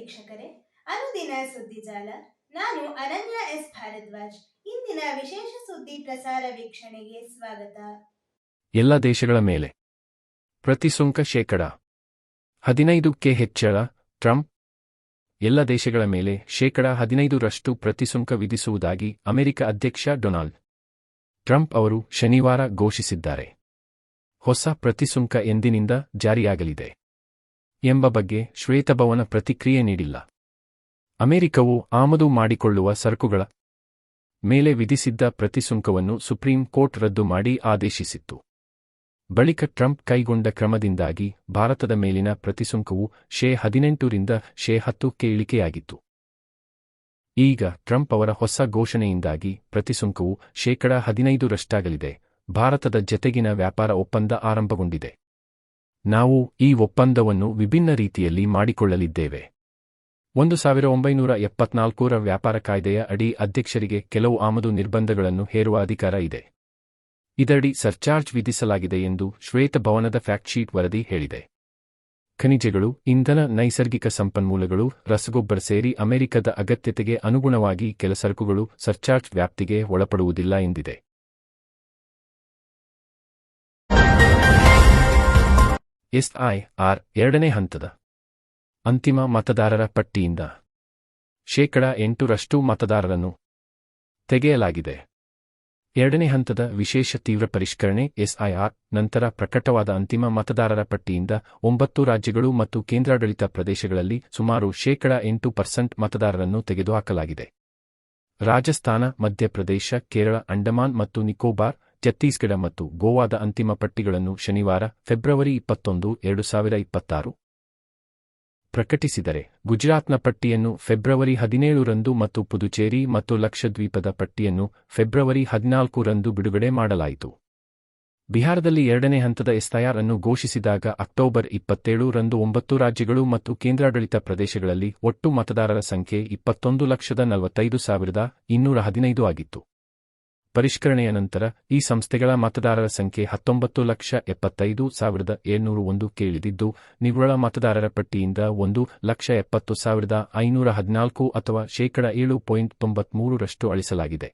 ವೀಕ್ಷಕರೇ, ಅನುದಿನ ಸುದ್ದಿಜಾಲ. ನಾನು ಅನನ್ಯ ಎಸ್ ಭಾರದ್ವಾಜ್. ಇಂದಿನ ವಿಶೇಷ ಸುದ್ದಿ ಪ್ರಸಾರ ವೀಕ್ಷಣೆಗೆ ಸ್ವಾಗತ. ಎಲ್ಲ ದೇಶಗಳ ಮೇಲೆ ಪ್ರತಿಸುಂಕ ಶೇಕಡ 15ಕ್ಕೆ ಹೆಚ್ಚಳ. ಟ್ರಂಪ್ ಎಲ್ಲ ದೇಶಗಳ ಮೇಲೆ ಶೇಕಡ 15ರಷ್ಟು ಪ್ರತಿಸುಂಕ ವಿಧಿಸುವುದಾಗಿ ಅಮೆರಿಕ ಅಧ್ಯಕ್ಷ ಡೊನಾಲ್ಡ್ ಟ್ರಂಪ್ ಅವರು ಶನಿವಾರ ಘೋಷಿಸಿದ್ದಾರೆ. ಹೊಸ ಪ್ರತಿಸುಂಕ ಎಂದಿನಿಂದ ಜಾರಿಯಾಗಲಿದೆ ಎಂಬ ಬಗ್ಗೆ ಶ್ವೇತಭವನ ಪ್ರತಿಕ್ರಿಯೆ ನೀಡಿಲ್ಲ. ಅಮೆರಿಕವು ಆಮದು ಮಾಡಿಕೊಳ್ಳುವ ಸರಕುಗಳ ಮೇಲೆ ವಿಧಿಸಿದ್ದ ಪ್ರತಿಸುಂಕವನ್ನು ಸುಪ್ರೀಂ ಕೋರ್ಟ್ ರದ್ದು ಮಾಡಿ ಆದೇಶಿಸಿತ್ತು. ಬಳಿಕ ಟ್ರಂಪ್ ಕೈಗೊಂಡ ಕ್ರಮದಿಂದಾಗಿ ಭಾರತದ ಮೇಲಿನ ಪ್ರತಿಸುಂಕವು ಶೇ 18ರಿಂದ ಶೇ 10ಕ್ಕೆ ಇಳಿಕೆಯಾಗಿತ್ತು. ಈಗ ಟ್ರಂಪ್ ಅವರ ಹೊಸ ಘೋಷಣೆಯಿಂದಾಗಿ ಪ್ರತಿಸುಂಕವು ಶೇಕಡ 15ರಷ್ಟಾಗಲಿದೆ. ಭಾರತದ ಜತೆಗಿನ ವ್ಯಾಪಾರ ಒಪ್ಪಂದ ಆರಂಭಗೊಂಡಿದೆ. ನಾವು ಈ ಒಪ್ಪಂದವನ್ನು ವಿಭಿನ್ನ ರೀತಿಯಲ್ಲಿ ಮಾಡಿಕೊಳ್ಳಲಿದ್ದೇವೆ. 1974ರ ವ್ಯಾಪಾರ ಕಾಯ್ದೆಯ ಅಡಿ ಅಧ್ಯಕ್ಷರಿಗೆ ಕೆಲವು ಆಮದು ನಿರ್ಬಂಧಗಳನ್ನು ಹೇರುವ ಅಧಿಕಾರ ಇದೆ. ಇದರಡಿ ಸರ್ಚಾರ್ಜ್ ವಿಧಿಸಲಾಗಿದೆ ಎಂದು ಶ್ವೇತಭವನದ ಫ್ಯಾಕ್ಟ್ಶೀಟ್ ವರದಿ ಹೇಳಿದೆ. ಖನಿಜಗಳು, ಇಂಧನ, ನೈಸರ್ಗಿಕ ಸಂಪನ್ಮೂಲಗಳು, ರಸಗೊಬ್ಬರ ಸೇರಿ ಅಮೆರಿಕದ ಅಗತ್ಯತೆಗೆ ಅನುಗುಣವಾಗಿ ಕೆಲ ಸರಕುಗಳು ಸರ್ಚಾರ್ಜ್ ವ್ಯಾಪ್ತಿಗೆ ಒಳಪಡುವುದಿಲ್ಲ ಎಂದಿದೆ. ಎಸ್ಐಆರ್ ಎರಡನೇ ಹಂತದ ಅಂತಿಮ ಮತದಾರರ ಪಟ್ಟಿಯಿಂದ ಶೇಕಡ 8ರಷ್ಟು ಮತದಾರರನ್ನು ತೆಗೆಯಲಾಗಿದೆ. ಎರಡನೇ ಹಂತದ ವಿಶೇಷ ತೀವ್ರ ಪರಿಷ್ಕರಣೆ ಎಸ್ಐಆರ್ ನಂತರ ಪ್ರಕಟವಾದ ಅಂತಿಮ ಮತದಾರರ ಪಟ್ಟಿಯಿಂದ 9 ರಾಜ್ಯಗಳು ಮತ್ತು ಕೇಂದ್ರಾಡಳಿತ ಪ್ರದೇಶಗಳಲ್ಲಿ ಸುಮಾರು ಶೇಕಡ 8% ಮತದಾರರನ್ನು ತೆಗೆದುಹಾಕಲಾಗಿದೆ. ರಾಜಸ್ಥಾನ, ಮಧ್ಯಪ್ರದೇಶ, ಕೇರಳ, ಅಂಡಮಾನ್ ಮತ್ತು ನಿಕೋಬಾರ್, ಛತ್ತೀಸ್ಗಢ ಮತ್ತು ಗೋವಾದ ಅಂತಿಮ ಪಟ್ಟಿಗಳನ್ನು ಶನಿವಾರ ಫೆಬ್ರವರಿ 21, 2026 ಪ್ರಕಟಿಸಿದರೆ, ಗುಜರಾತ್ನ ಪಟ್ಟಿಯನ್ನು ಫೆಬ್ರವರಿ 17ರಂದು ಮತ್ತು ಪುದುಚೇರಿ ಮತ್ತು ಲಕ್ಷದ್ವೀಪದ ಪಟ್ಟಿಯನ್ನು ಫೆಬ್ರವರಿ 14ರಂದು ಬಿಡುಗಡೆ ಮಾಡಲಾಯಿತು. ಬಿಹಾರದಲ್ಲಿ ಎರಡನೇ ಹಂತದ ಎಸ್ಐಆರ್ ಅನ್ನು ಘೋಷಿಸಿದಾಗ ಅಕ್ಟೋಬರ್ 27ರಂದು 9 ರಾಜ್ಯಗಳು ಮತ್ತು ಕೇಂದ್ರಾಡಳಿತ ಪ್ರದೇಶಗಳಲ್ಲಿ ಒಟ್ಟು ಮತದಾರರ ಸಂಖ್ಯೆ 21,45,215 ಆಗಿತ್ತು. ಪರಿಷ್ಕರಣೆಯ ನಂತರ ಈ ಸಂಸ್ಥೆಗಳ ಮತದಾರರ ಸಂಖ್ಯೆ 19,75,701ಕ್ಕೆ ಇಳಿದಿದ್ದು, ನಿವ್ವಳ ಮತದಾರರ ಪಟ್ಟಿಯಿಂದ 1,70,514 ಅಥವಾ ಶೇಕಡ 7.93ರಷ್ಟು ಅಳಿಸಲಾಗಿದೆ.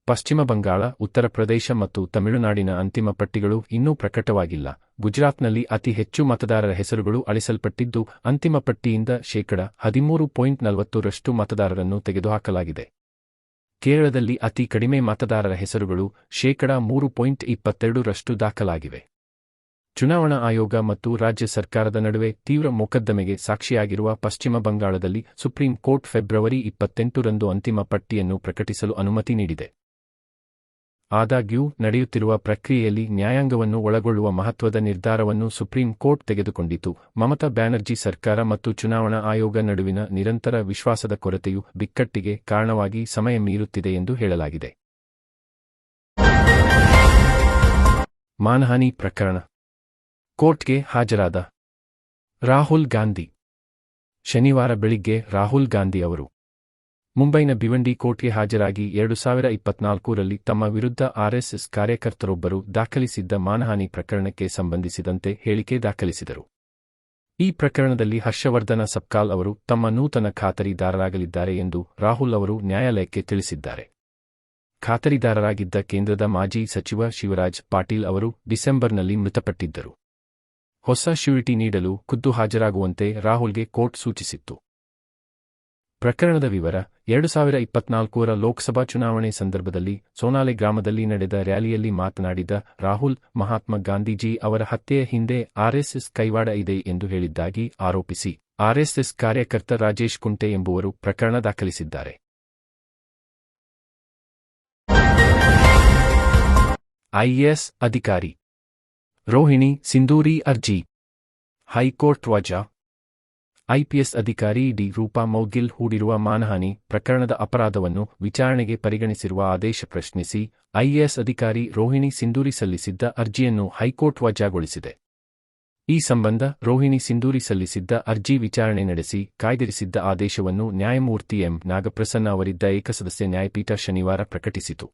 ಪಶ್ಚಿಮ ಬಂಗಾಳ, ಉತ್ತರ ಪ್ರದೇಶ ಮತ್ತು ತಮಿಳುನಾಡಿನ ಅಂತಿಮ ಪಟ್ಟಿಗಳು ಇನ್ನೂ ಪ್ರಕಟವಾಗಿಲ್ಲ. ಗುಜರಾತ್ನಲ್ಲಿ ಅತಿ ಹೆಚ್ಚು ಮತದಾರರ ಹೆಸರುಗಳು ಅಳಿಸಲ್ಪಟ್ಟಿದ್ದು, ಅಂತಿಮ ಪಟ್ಟಿಯಿಂದ ಶೇಕಡ 13.40ರಷ್ಟು ಮತದಾರರನ್ನು ತೆಗೆದುಹಾಕಲಾಗಿದೆ. ಕೇರಳದಲ್ಲಿ ಅತಿ ಕಡಿಮೆ ಮತದಾರರ ಹೆಸರುಗಳು ಶೇಕಡ 3.22ರಷ್ಟು ದಾಖಲಾಗಿವೆ. ಚುನಾವಣಾ ಆಯೋಗ ಮತ್ತು ರಾಜ್ಯ ಸರ್ಕಾರದ ನಡುವೆ ತೀವ್ರ ಮೊಕದ್ದಮೆಗೆ ಸಾಕ್ಷಿಯಾಗಿರುವ ಪಶ್ಚಿಮ ಬಂಗಾಳದಲ್ಲಿ ಸುಪ್ರೀಂ ಕೋರ್ಟ್ ಫೆಬ್ರವರಿ 28ರಂದು ಅಂತಿಮ ಪಟ್ಟಿಯನ್ನು ಪ್ರಕಟಿಸಲು ಅನುಮತಿ ನೀಡಿದೆ. ಆದಾಗ್ಯೂ ನಡೆಯುತ್ತಿರುವ ಪ್ರಕ್ರಿಯೆಯಲ್ಲಿ ನ್ಯಾಯಾಂಗವನ್ನು ಒಳಗೊಳ್ಳುವ ಮಹತ್ವದ ನಿರ್ಧಾರವನ್ನು ಸುಪ್ರೀಂ ಕೋರ್ಟ್ ತೆಗೆದುಕೊಂಡಿತು. ಮಮತಾ ಬ್ಯಾನರ್ಜಿ ಸರ್ಕಾರ ಮತ್ತು ಚುನಾವಣಾ ಆಯೋಗ ನಡುವಿನ ನಿರಂತರ ವಿಶ್ವಾಸದ ಕೊರತೆಯು ಬಿಕ್ಕಟ್ಟಿಗೆ ಕಾರಣವಾಗಿ ಸಮಯ ಮೀರುತ್ತಿದೆ ಎಂದು ಹೇಳಲಾಗಿದೆ. ಮಾನಹಾನಿ ಪ್ರಕರಣ ಕೋರ್ಟ್ಗೆ ಹಾಜರಾದ ರಾಹುಲ್ ಗಾಂಧಿ. ಶನಿವಾರ ಬೆಳಿಗ್ಗೆ ರಾಹುಲ್ ಗಾಂಧಿ ಅವರು ಮುಂಬೈನ ಭಿವಂಡಿ ಕೋರ್ಟ್ಗೆ ಹಾಜರಾಗಿ 2024ರಲ್ಲಿ ತಮ್ಮ ವಿರುದ್ಧ ಆರ್ಎಸ್ಎಸ್ ಕಾರ್ಯಕರ್ತರೊಬ್ಬರು ದಾಖಲಿಸಿದ್ದ ಮಾನಹಾನಿ ಪ್ರಕರಣಕ್ಕೆ ಸಂಬಂಧಿಸಿದಂತೆ ಹೇಳಿಕೆ ದಾಖಲಿಸಿದರು. ಈ ಪ್ರಕರಣದಲ್ಲಿ ಹರ್ಷವರ್ಧನ ಸಬ್ಕಾಲ್ ಅವರು ತಮ್ಮ ನೂತನ ಖಾತರಿದಾರರಾಗಲಿದ್ದಾರೆ ಎಂದು ರಾಹುಲ್ ಅವರು ನ್ಯಾಯಾಲಯಕ್ಕೆ ತಿಳಿಸಿದ್ದಾರೆ. ಖಾತರಿದಾರರಾಗಿದ್ದ ಕೇಂದ್ರದ ಮಾಜಿ ಸಚಿವ ಶಿವರಾಜ್ ಪಾಟೀಲ್ ಅವರು ಡಿಸೆಂಬರ್ನಲ್ಲಿ ಮೃತಪಟ್ಟಿದ್ದರು. ಹೊಸ ಶ್ಯೂರಿಟಿ ನೀಡಲು ಖುದ್ದು ಹಾಜರಾಗುವಂತೆ ರಾಹುಲ್ಗೆ ಕೋರ್ಟ್ ಸೂಚಿಸಿತ್ತು. ಪ್ರಕರಣದ ವಿವರ: 2024ರ ಲೋಕಸಭಾ ಚುನಾವಣೆ ಸಂದರ್ಭದಲ್ಲಿ ಸೋನಾಲೆ ಗ್ರಾಮದಲ್ಲಿ ನಡೆದ ರ್ಯಾಲಿಯಲ್ಲಿ ಮಾತನಾಡಿದ ರಾಹುಲ್, ಮಹಾತ್ಮ ಗಾಂಧೀಜಿ ಅವರ ಹತ್ಯೆಯ ಹಿಂದೆ ಆರ್ಎಸ್ಎಸ್ ಕೈವಾಡ ಇದೆ ಎಂದು ಹೇಳಿದ್ದಾಗಿ ಆರೋಪಿಸಿ ಆರ್ಎಸ್ಎಸ್ ಕಾರ್ಯಕರ್ತ ರಾಜೇಶ್ ಕುಂಟೆ ಎಂಬುವರು ಪ್ರಕರಣ ದಾಖಲಿಸಿದ್ದಾರೆ. ಐಎಎಸ್ ಅಧಿಕಾರಿ ರೋಹಿಣಿ ಸಿಂಧೂರಿ ಅರ್ಜಿ ಹೈಕೋರ್ಟ್ ವಜಾ. ಐಪಿಎಸ್ ಅಧಿಕಾರಿ ಡಿ. ರೂಪಾ ಮೌದ್ಗಿಲ್ ಹೂಡಿರುವ ಮಾನಹಾನಿ ಪ್ರಕರಣದ ಅಪರಾಧವನ್ನು ವಿಚಾರಣೆಗೆ ಪರಿಗಣಿಸಿರುವ ಆದೇಶ ಪ್ರಶ್ನಿಸಿ ಐಎಎಸ್ ಅಧಿಕಾರಿ ರೋಹಿಣಿ ಸಿಂಧೂರಿ ಸಲ್ಲಿಸಿದ್ದ ಅರ್ಜಿಯನ್ನು ಹೈಕೋರ್ಟ್ ವಜಾಗೊಳಿಸಿದೆ. ಈ ಸಂಬಂಧ ರೋಹಿಣಿ ಸಿಂಧೂರಿ ಸಲ್ಲಿಸಿದ್ದ ಅರ್ಜಿ ವಿಚಾರಣೆ ನಡೆಸಿ ಕಾಯ್ದಿರಿಸಿದ್ದ ಆದೇಶವನ್ನು ನ್ಯಾಯಮೂರ್ತಿ ಎಂ. ನಾಗಪ್ರಸನ್ನ ಅವರಿದ್ದ ಏಕಸದಸ್ಯ ನ್ಯಾಯಪೀಠ ಶನಿವಾರ ಪ್ರಕಟಿಸಿತು.